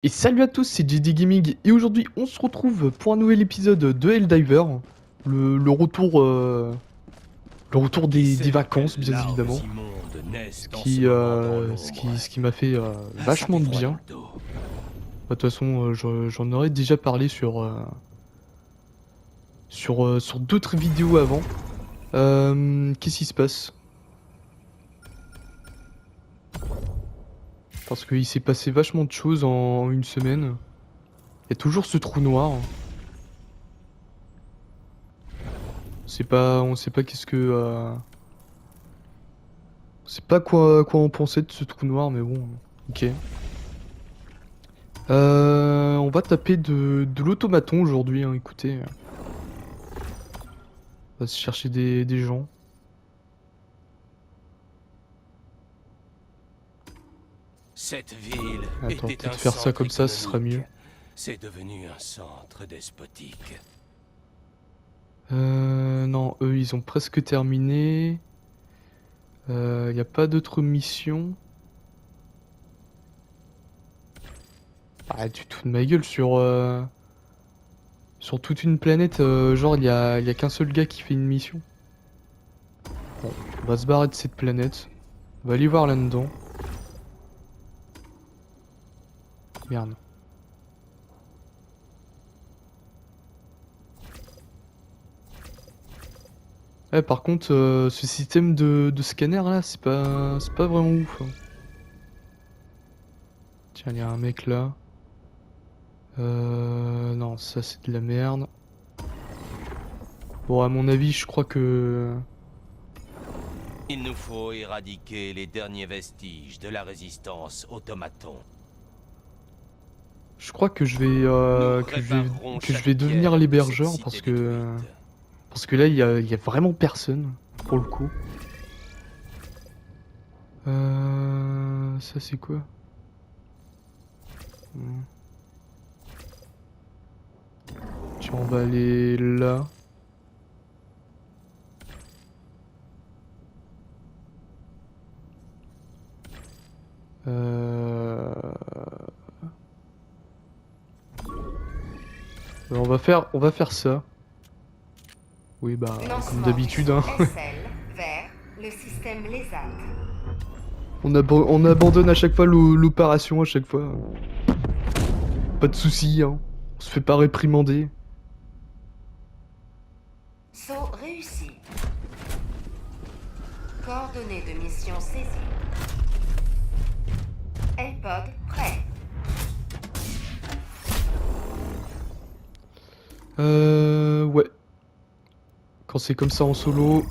Et salut à tous, c'est JD Gaming et aujourd'hui on se retrouve pour un nouvel épisode de Helldiver. Le retour des vacances bien évidemment. Ce qui m'a fait vachement de bien. De toute façon j'en aurais déjà parlé sur d'autres vidéos avant. Qu'est-ce qui se passe? Parce qu'il s'est passé vachement de choses en une semaine. Il y a toujours ce trou noir. On sait pas qu'est-ce que... on sait pas quoi en penser de ce trou noir, mais bon, ok. On va taper de l'automaton aujourd'hui, hein, écoutez. On va se chercher des gens. Cette ville Attends, était un peut-être faire ça centre comme ça, ce sera mieux. économique. C'est devenu un centre despotique. Non, eux, ils ont presque terminé. Y a pas d'autres missions. Ah, tu te fous de ma gueule sur toute une planète, genre y a qu'un seul gars qui fait une mission. Bon, on va se barrer de cette planète. On va aller voir là-dedans. Merde. Ouais, par contre, ce système de scanner là, c'est pas vraiment ouf, hein. Tiens, il y a un mec là. Non, ça c'est de la merde. Bon, à mon avis, je crois que... Il nous faut éradiquer les derniers vestiges de la résistance automaton. Je crois que Nous que réparerons je chaque vais devenir pierre de l'hébergeur cette parce cité que... détruite. Parce que là, il y a vraiment personne, pour le coup. Ça c'est quoi? Tiens, on va aller là. On va faire ça. Oui, bah, comme d'habitude, hein. vers le système LESAT. On abandonne à chaque fois l'opération, à chaque fois. Pas de soucis, hein. On se fait pas réprimander. Saut réussi. Coordonnées de mission saisies. L-Pod prêt. Ouais. Quand c'est comme ça en solo,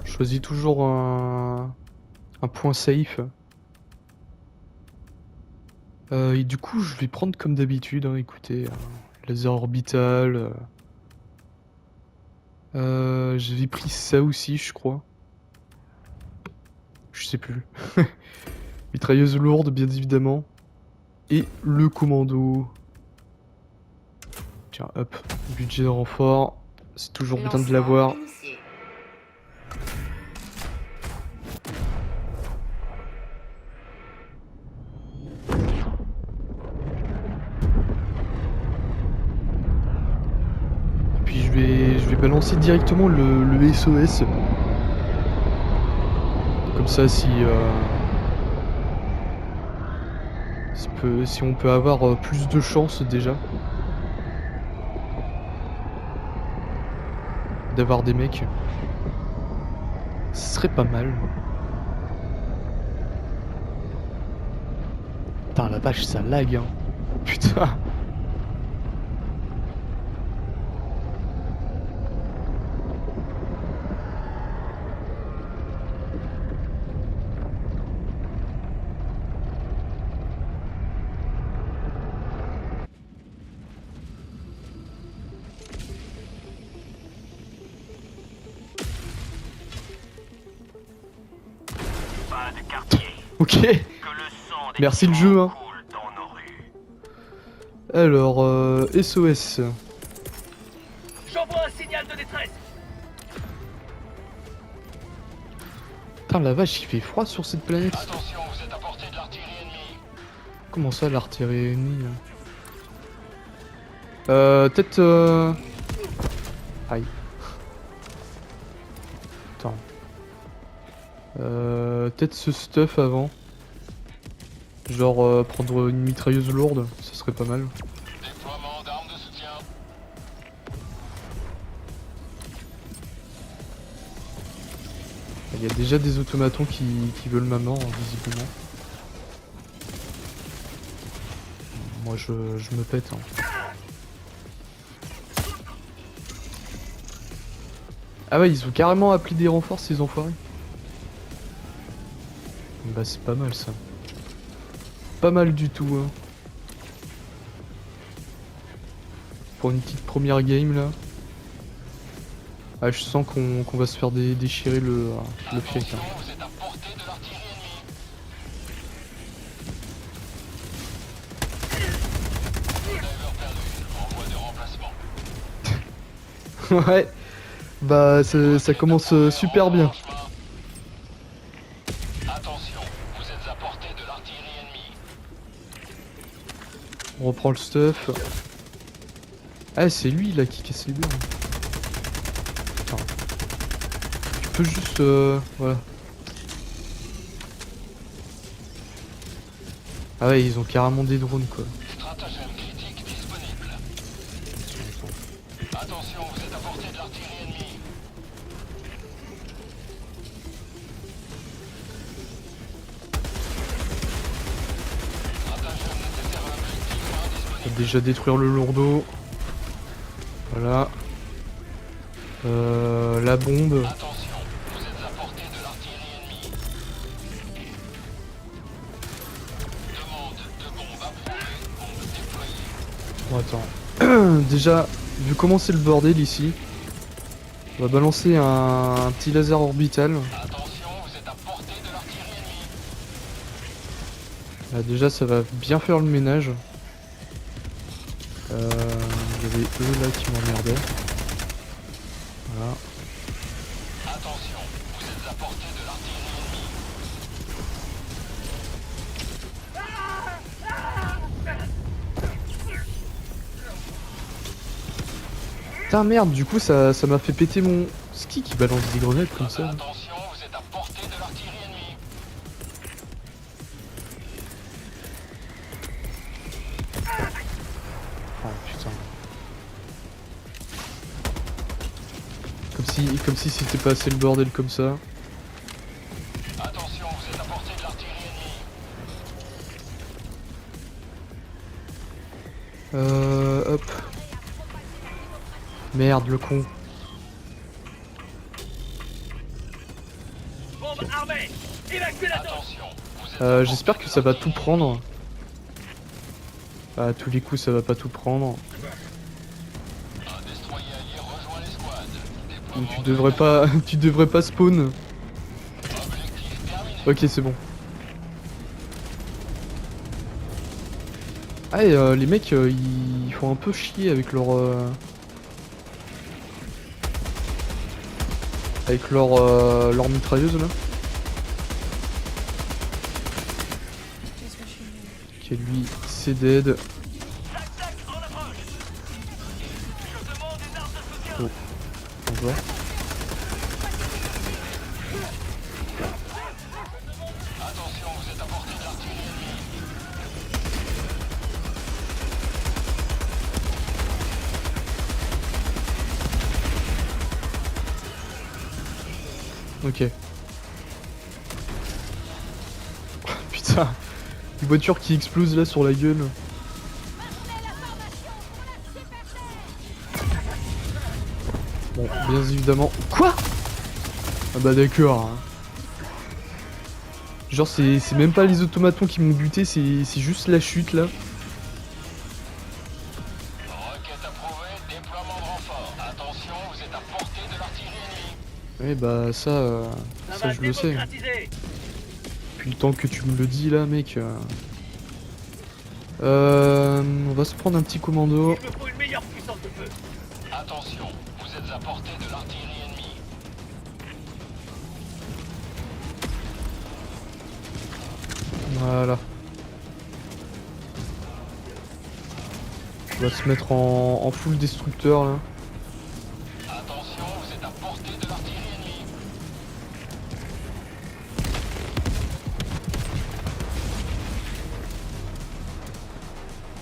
je choisis toujours un point safe. Et du coup, je vais prendre comme d'habitude, hein, écoutez, laser orbital. J'avais pris ça aussi, je crois. Je sais plus. Mitrailleuse lourde, bien évidemment. Et le commando. Tiens, hop. Budget de renfort. C'est toujours bien de l'avoir. Initié. Puis je vais balancer directement le SOS. Comme ça, si on peut avoir plus de chance déjà d'avoir des mecs, ce serait pas mal. Putain, la vache, ça lag, hein. Putain. Pas de quartier. Ok. Que le sang des Merci le jeu, hein. coule dans nos rues. Alors, SOS. J'envoie un signal de détresse. Putain, la vache, il fait froid sur cette planète. Attention, vous êtes à portée de l'artillerie ennemie. Comment ça, l'artillerie ennemie peut-être... Aïe. Attends. Peut-être ce stuff avant. Genre prendre une mitrailleuse lourde, ça serait pas mal. Déploiement d'armes de soutien. Il y a déjà des automatons qui veulent ma mort, visiblement. Moi je me pète. Hein. Ah ouais, ils ont carrément appelé des renforts ces enfoirés. Bah c'est pas mal ça. Pas mal du tout hein. Pour une petite première game là. Ah je sens qu'on va se faire déchirer le fiec hein. Vous êtes à portée de l'artillerie ennemie. Driver perdu. Envoi de remplacement. Ouais. Bah ça commence super bien. Attention, vous êtes à portée de l'artillerie ennemie. On reprend le stuff. Ah c'est lui là qui casse les murs. Putain. Tu peux juste voilà. Ah ouais ils ont carrément des drones quoi. Stratagème critique disponible. Attention, vous êtes à portée de l'artillerie ennemie. Stratagème nécessaire à l'objectif On indisponible. va déjà détruire le lourdeau. Voilà. La bombe. Attention, vous êtes à portée de l'artillerie ennemie. Demande de bombe approuvée, bombe déployée. Bon attends. Déjà, vu comment c'est le bordel ici, on va balancer un petit laser orbital. Attention, vous êtes à portée de l'artillerie ennemie. Là, déjà ça va bien faire le ménage. Il y avait eux là qui m'emmerdaient. Voilà. Attention, vous êtes à portée de l'artillerie ennemie. Putain merde, du coup ça m'a fait péter mon ski qui balance des grenades comme ça. Attention, vous êtes à portée de l'artillerie ennemie. Oh putain. Comme si c'était pas assez le bordel comme ça. Attention, vous êtes à portée de l'artillerie ennemie. Hop. Merde le con. Bombe armée. Évacuez la zone. Attention, vous êtes J'espère que ça va tout prendre. À tous les coups ça va pas tout prendre. un destroyer allié rejoint l'escouade. Donc Déploiement tu devrais pas spawn. objectif terminé. Ok c'est bon. Ah et les mecs ils font un peu chier avec leur leur mitrailleuse là. Ok lui c'est dead. Oh. On voit. Attention, vous êtes à portée de l'artillerie ennemie. Ok. Putain. Une voiture qui explose là sur la gueule. Bon, bien évidemment. Quoi? Ah bah d'accord. Hein. Genre c'est même pas les automatons qui m'ont buté, c'est juste la chute là. Requête approuvée, déploiement de renfort. Attention, vous êtes à portée de l'artillerie ennemie. Ouais bah ça je le sais. Depuis le temps que tu me le dis là mec. On va se prendre un petit commando. Il me faut une meilleure puissance de feu. Attention, vous êtes à portée de l'artillerie ennemie. Voilà. On va se mettre en full destructeur là. Attention, vous êtes à portée de l'artillerie ennemie.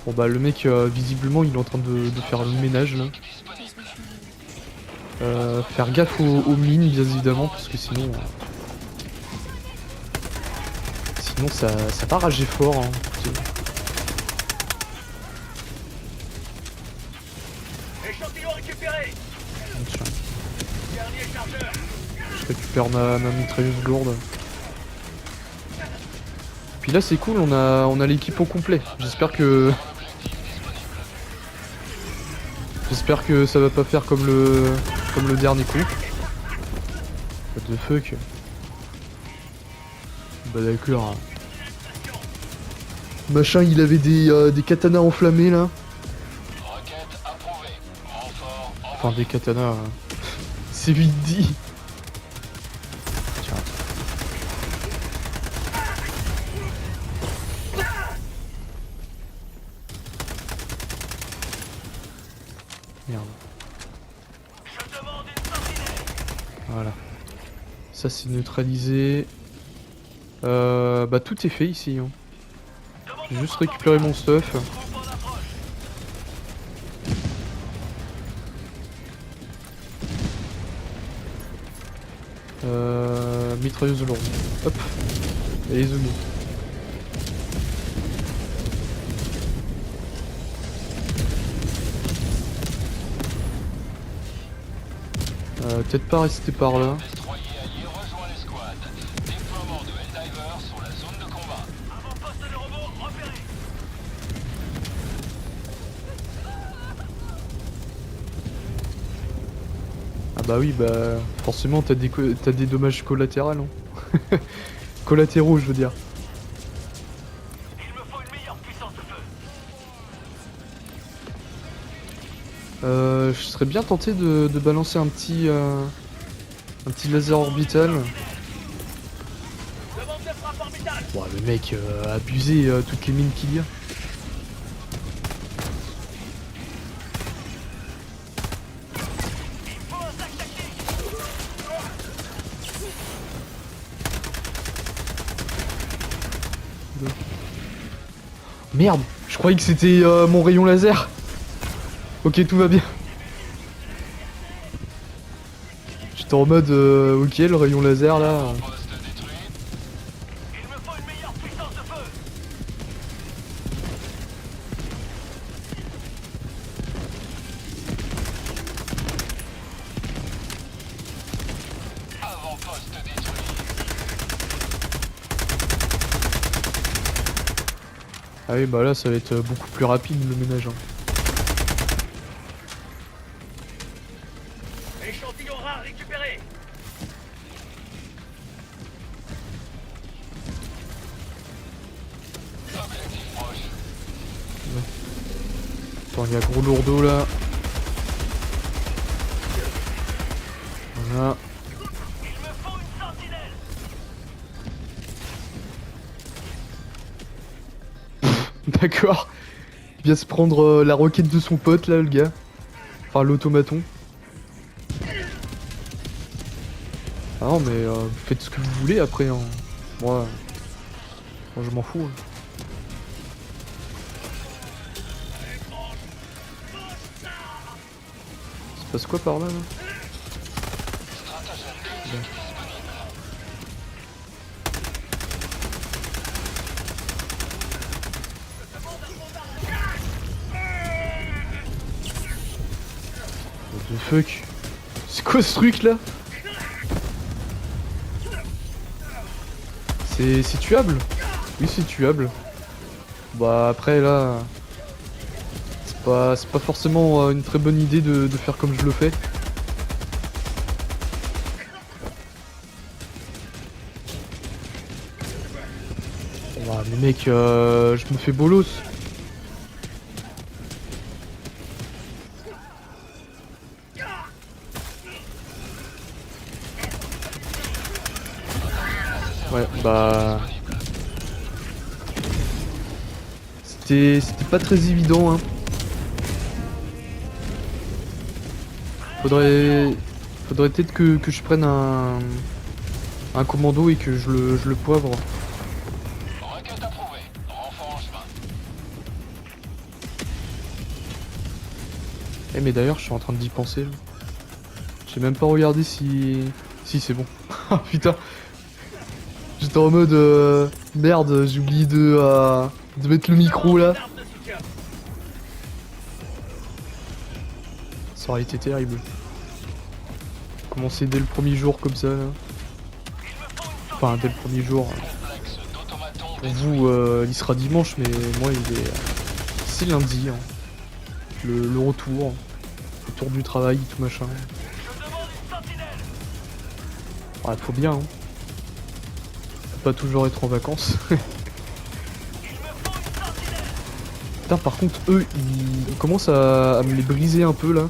Bon bah le mec visiblement il est en train de faire le ménage là. Faire gaffe aux mines bien évidemment parce que sinon ça va rager fort hein. Échantillon récupéré. Tiens, Dernier chargeur. je récupère ma mitrailleuse lourde. Puis là c'est cool, on a l'équipe au complet. J'espère que ça va pas faire comme le dernier coup. What the fuck. Bah d'accord. Machin il avait des katanas enflammés là. Requête approuvée. Renfort en... Enfin des katanas. C'est vite dit. Tiens. Merde. Je demande une sentinelle. Voilà. Ça c'est neutralisé. Bah tout est fait ici. Hein. J'ai juste récupéré mon stuff. Groupe en approche. Mitrailleuse lourde. Hop. Et les zombies. Peut-être pas rester par là. Destroyer allié rejoint l'escouade. Déploiement de Helldivers sur la zone de combat. Avant-poste de robots repéré. Ah bah oui, bah forcément t'as des dommages collatéraux. Hein. Collatéraux je veux dire. Il me faut une meilleure puissance de feu. Je serais bien tenté de balancer un petit laser orbital. Demande de frappe orbitale. Ouah, le mec a abusé toutes les mines qu'il y a. Il faut un sac tactique. Merde, je croyais que c'était mon rayon laser. Ok, tout va bien. J'étais en mode ok, le rayon laser là. Poste détruit. Il me faut une meilleure puissance de feu. Avant-poste détruit. Ah oui, bah là ça va être beaucoup plus rapide le ménage. Hein. Échantillon rare récupéré. Objectif proche. Attends, il y a gros lourdeau là. Voilà. Il me faut une sentinelle. D'accord. Il vient se prendre la roquette de son pote là, le gars. Enfin, l'automaton. Ah non, mais vous faites ce que vous voulez après. Hein. Moi je m'en fous. Hein. Ça se passe quoi par là, là? Bien. What the fuck? C'est quoi ce truc là? C'est tuable? Oui, c'est tuable. Bah après là, c'est pas forcément une très bonne idée de faire comme je le fais. Ouah, mais mec, je me fais bolos. Ouais, bah... C'était pas très évident, hein. Faudrait peut-être que je prenne un commando et que je le poivre. Requête approuvée. Renfort en chemin. Eh mais d'ailleurs je suis en train d'y penser là. J'ai même pas regardé si c'est bon. Ah putain. J'étais en mode merde, j'ai oublié de mettre le micro là. Ça aurait été terrible. Commencer dès le premier jour comme ça là. Enfin dès le premier jour. Complexe d'automaton Pour vous il sera dimanche mais moi c'est lundi. Hein. Le retour. Retour du travail, tout machin. Ouais, faut bien, hein. Faut pas toujours être en vacances. Putain, par contre, eux, ils commencent à me les briser un peu là.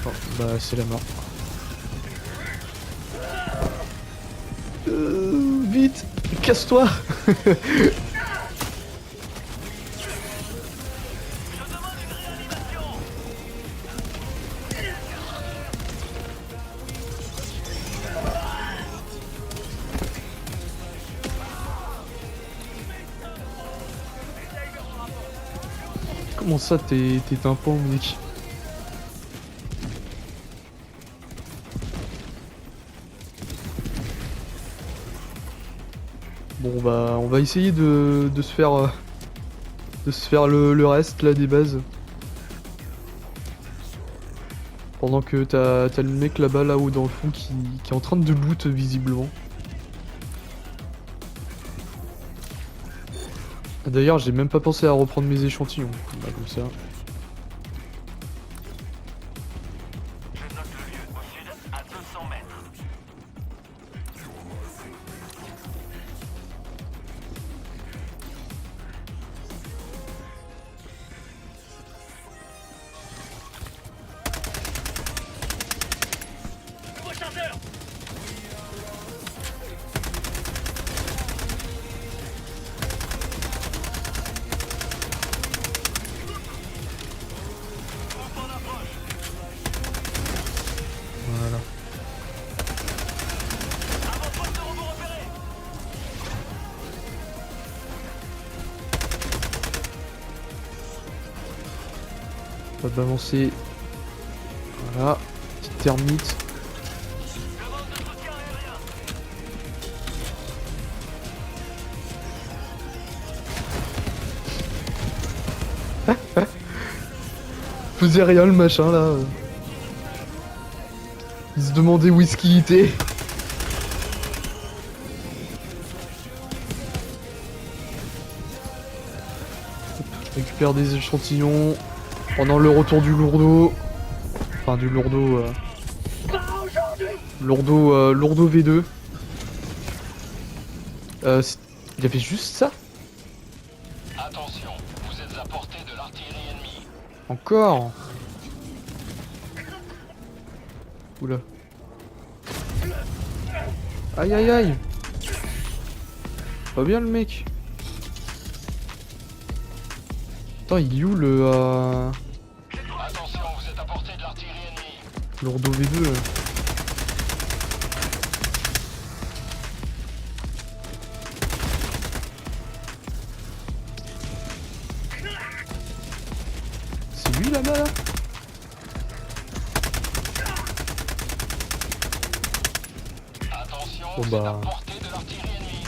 Oh, bah, c'est la mort. Vite, casse-toi. Comment ça, t'es tympan, mec? Bon bah, on va essayer de se faire le reste là des bases. Pendant que t'as le mec là-bas, là-haut dans le fond, qui est en train de loot visiblement. D'ailleurs, j'ai même pas pensé à reprendre mes échantillons. Bah, comme ça. Je note le lieu au sud à 200 mètres. Nouveau chargeur. Voilà. Avant-poste de robot repéré. On va balancer. Voilà. Petite termite. Demande de soutien aérien. Faisait rien le machin là. Il se demandait où est-ce qu'il était. Hop, je récupère des échantillons pendant le retour du lourdeau. Enfin du lourdeau. Lourdeau V2. Il y avait juste ça? Attention, vous êtes à portée de l'artillerie ennemie. Encore? Oula. Aïe aïe aïe. Pas bien le mec. Attends, il est où le Attention, vous êtes à portée de l'artillerie ennemie. lourdeau V2 là? C'est lui là-bas là? Attention, Bon, vous êtes bah. à portée de l'artillerie ennemie.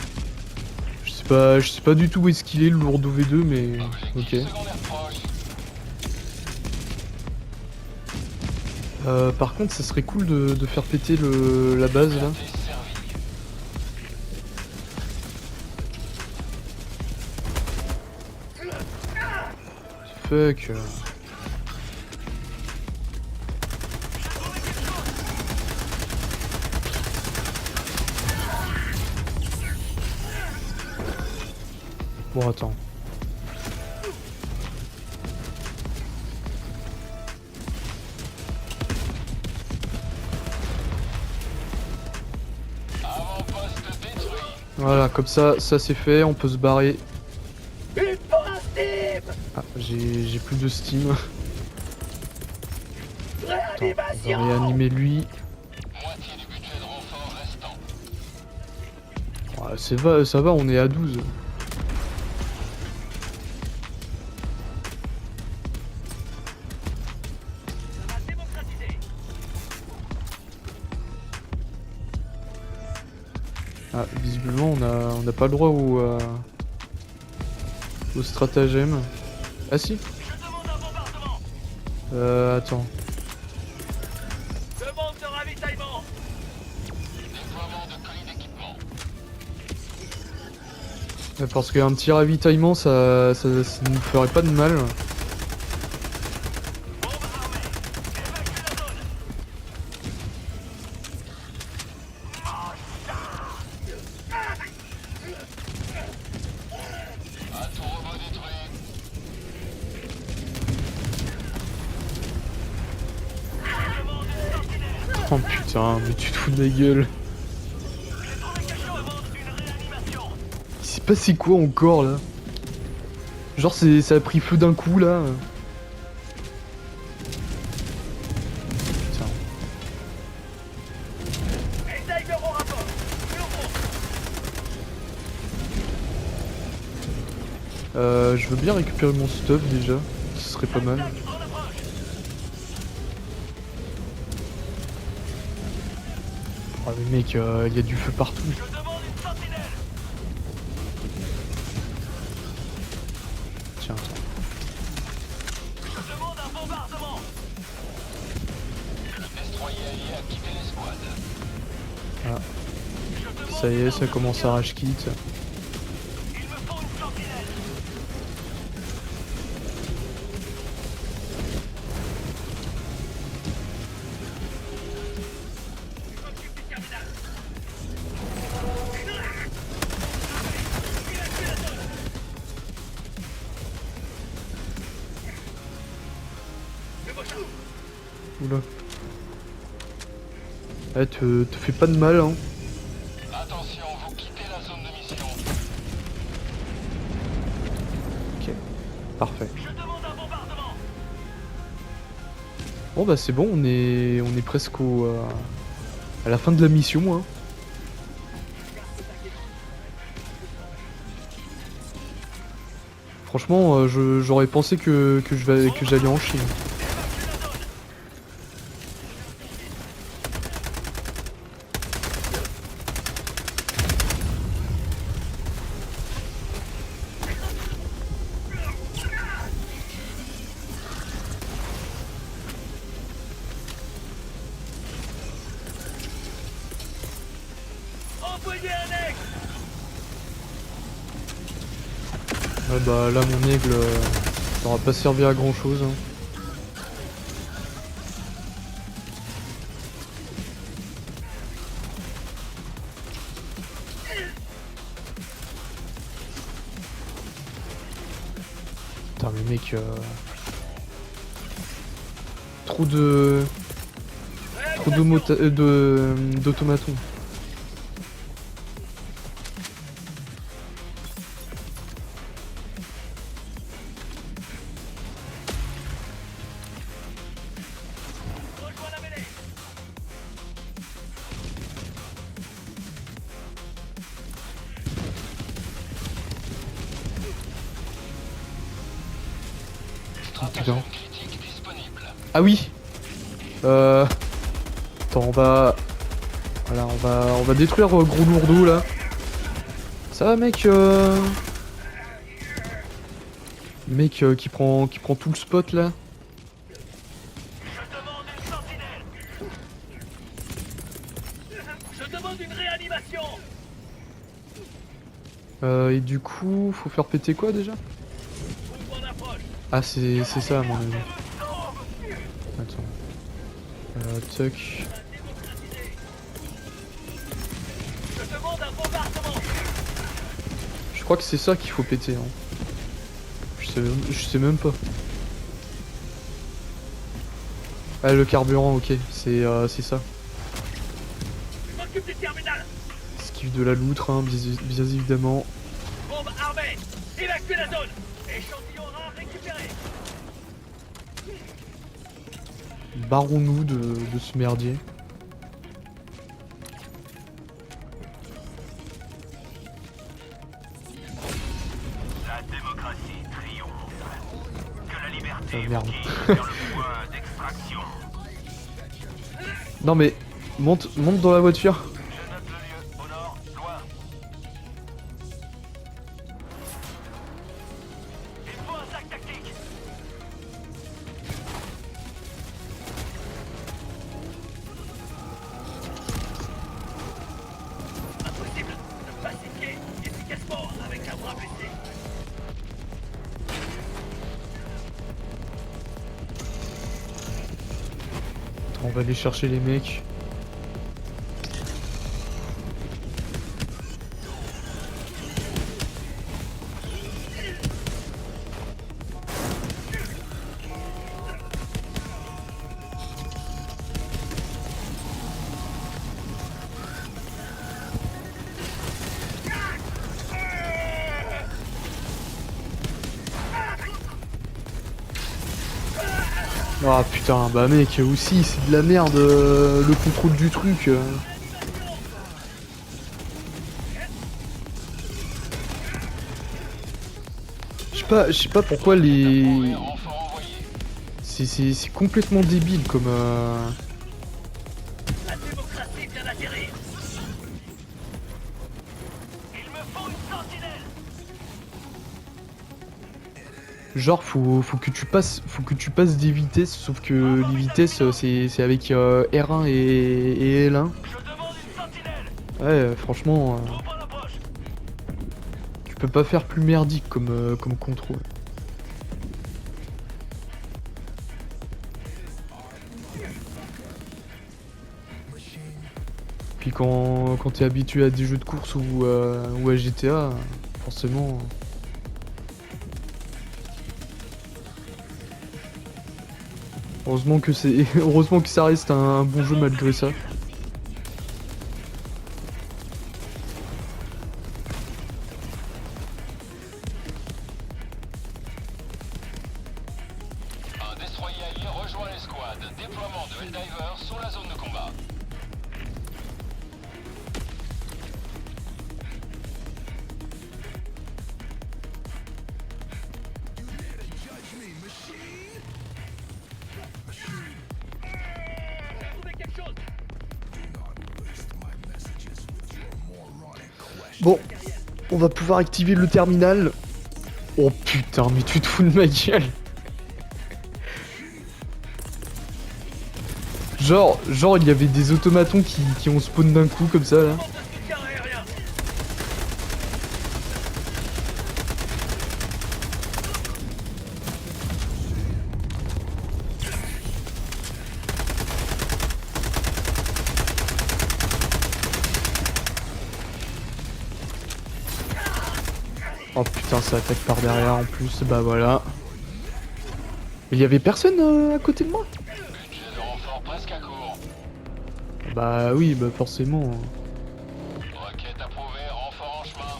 Je sais pas du tout où est-ce qu'il est le lourdeau V2 mais Objectif ok. secondaire proche. Par contre ça serait cool de faire péter la base là. Desservi. Fuck. Bon attends. Avant-poste détruit. Voilà, comme ça c'est fait, on peut se barrer. Ah, j'ai plus de steam. Attends, on va réanimer lui. Moitié du budget de renfort restant. Ouais, ça va, on est à 12. Ah, visiblement on n'a pas le droit au stratagème. Ah si. Attends. Demande de ravitaillement. Déploiement de colis d'équipement. Parce qu'un petit ravitaillement ça ne ferait pas de mal. Atout robot détruit. Oh putain, mais tu te fous de ma gueule. Il s'est passé quoi encore là? Genre ça a pris feu d'un coup là. Tiens. Je veux bien récupérer mon stuff déjà, ce serait pas mal. Oh mais mec, il y a du feu partout. Tiens, attends. Destroyer allié a quitté l'escouade. Ah. Ça y est, ça commence à rage kit. Oula. Eh, te fais pas de mal, hein. Attention, vous quittez la zone de mission. Ok, parfait. Bon bah c'est bon, on est presque à la fin de la mission, hein. Franchement, j'aurais pensé que j'allais en Chine. Ouais bah là mon aigle ça aura pas servi à grand chose, hein. Putain mais mec trop d'automatons. Putain. Critique disponible. Ah oui. Attends, on va détruire gros lourdeau là. Ça va mec Mec qui prend tout le spot là. Je demande une réanimation. Et du coup, faut faire péter quoi déjà? Ah c'est ça à mon avis. Attends. Tuck. Je crois que c'est ça qu'il faut péter, hein. Je sais même pas. Ah le carburant, ok, c'est ça. Esquive de la loutre, hein, bien évidemment. Bombe armée. Évacuez la zone. Échantillon rare récupéré. barrons-nous de ce merdier. La démocratie triomphe. Que la liberté Oh, merde. vous guide vers le point d'extraction. Non mais, monte dans la voiture. Je note le lieu. Au nord, loin. Il faut un sac tactique. Impossible de pacifier efficacement avec un bras blessé. Attends, on va aller chercher les mecs. Ah putain, bah mec, aussi, c'est de la merde, le contrôle du truc. Je sais pas pourquoi les... Renfort envoyé. C'est complètement débile comme... La démocratie vient d'atterrir. Il me faut une sentinelle. Genre faut que tu passes des vitesses, sauf que les vitesses c'est avec R1 et L1. Je demande une sentinelle. Ouais, franchement, Trop en approche. tu peux pas faire plus merdique comme contrôle. Puis quand t'es habitué à des jeux de course ou à GTA, forcément... Heureusement que heureusement que ça reste un bon jeu malgré ça. Un destroyer allié rejoint l'escouade. Déploiement de Helldivers sur la zone de combat. Bon, on va pouvoir activer le terminal. Oh putain, mais tu te fous de ma gueule. Genre il y avait des automatons qui ont spawn d'un coup comme ça là. Oh putain, ça attaque par derrière en plus, bah voilà. Il y avait personne à côté de moi? Budget de renfort presque à court. Bah oui, bah forcément. Requête approuvée, renfort en chemin.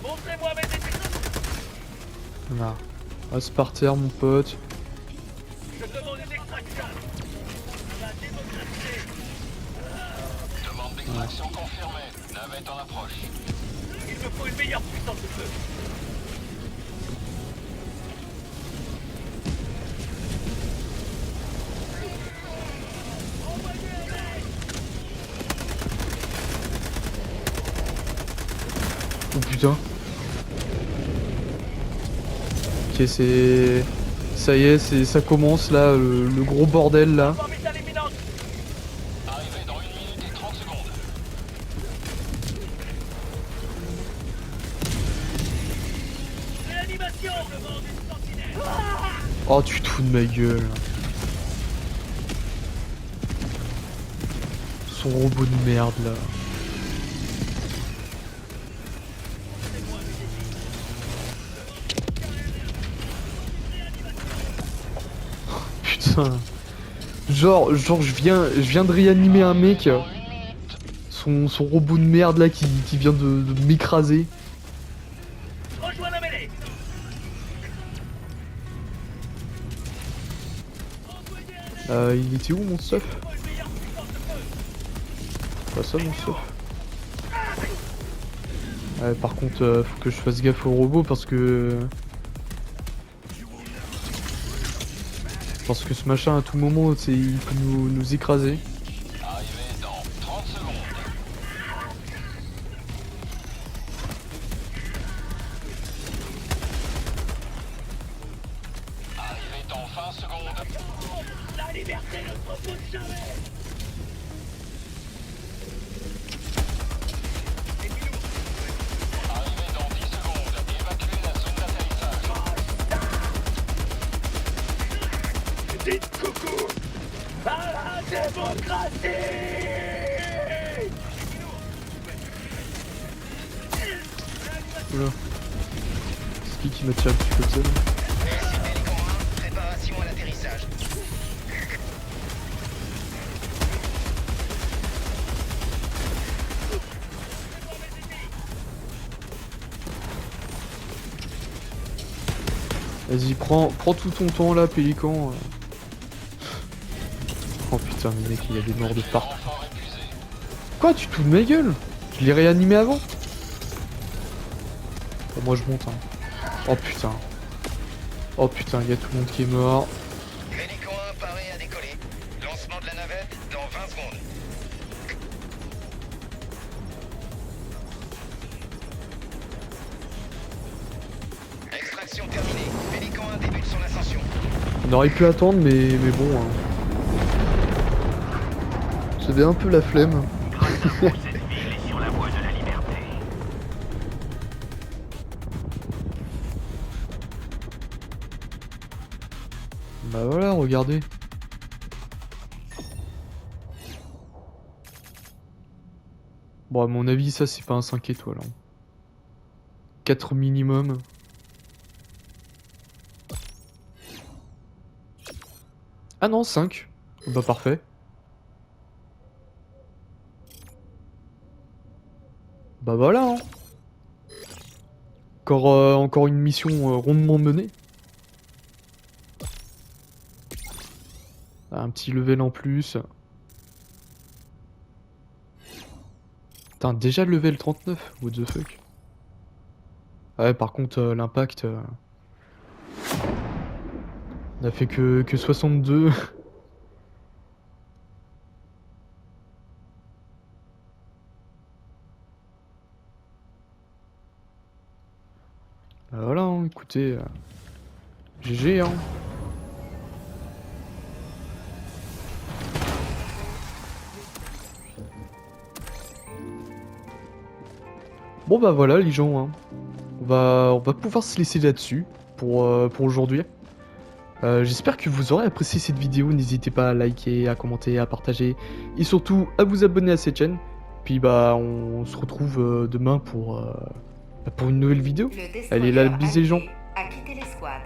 Montrez-moi mes détecteurs. Voilà. Reste par terre mon pote. Je demande une extraction. La démocratie. Demande d'extraction confirmée. Navette en approche. Il me faut une meilleure puissance de feu. Oh putain. Ok, c'est... Ça y est, ça commence là, le gros bordel là. Orbitale imminente. Arrivé dans 1 minute et 30 secondes. Réanimation. Demande une sentinelle. Oh, tu te fous de ma gueule. Son robot de merde là. Putain. Genre je viens de réanimer un mec. Son robot de merde là qui vient de m'écraser. Rejoins la mêlée. Il était où mon stuff? Pas ça mon stuff. Ouais, par contre, faut que je fasse gaffe au robot parce que... Parce que ce machin à tout moment, il peut nous écraser. Arrivé dans 30 secondes. Arrivé dans 20 secondes. La liberté ne se repose jamais. Arrivé dans 10 secondes. Évacuez la zone d'atterrissage. Dites coucou à la démocratie. Oula. C'est qui m'a tiré dessus comme ça là? Pélican 1, préparation à l'atterrissage. Vas-y, prends tout ton temps là, Pélican. Oh putain, mais mec, il y a des morts de partout. Renfort épuisé. Quoi, tu te fous de ma gueule? Je l'ai réanimé avant. Bon, moi je monte. Hein. Oh putain. Oh putain, il y a tout le monde qui est mort. Pélican 1 paré à décoller. Lancement de la navette dans 20 secondes. Extraction terminée. Pélican 1 débute son ascension. On aurait pu attendre, mais bon. Hein. J'avais un peu la flemme. Cette ville est sur la voie de la liberté. Bah voilà, regardez. Bon, à mon avis, ça c'est pas un 5 étoiles. Hein. 4 minimum. Ah non, 5. Bah parfait. Bah voilà. Hein. Encore une mission rondement menée. Un petit level en plus. Putain, déjà level 39, what the fuck. Ouais, par contre, l'impact... on a fait que 62. Bah voilà, hein, écoutez... GG, hein. Bon bah voilà les gens, hein. On va pouvoir se laisser là-dessus pour aujourd'hui. J'espère que vous aurez apprécié cette vidéo, n'hésitez pas à liker, à commenter, à partager et surtout à vous abonner à cette chaîne. Puis bah on se retrouve demain pour une nouvelle vidéo. Le Allez là, destroyer bisous les gens. allié a quitté l'escouade.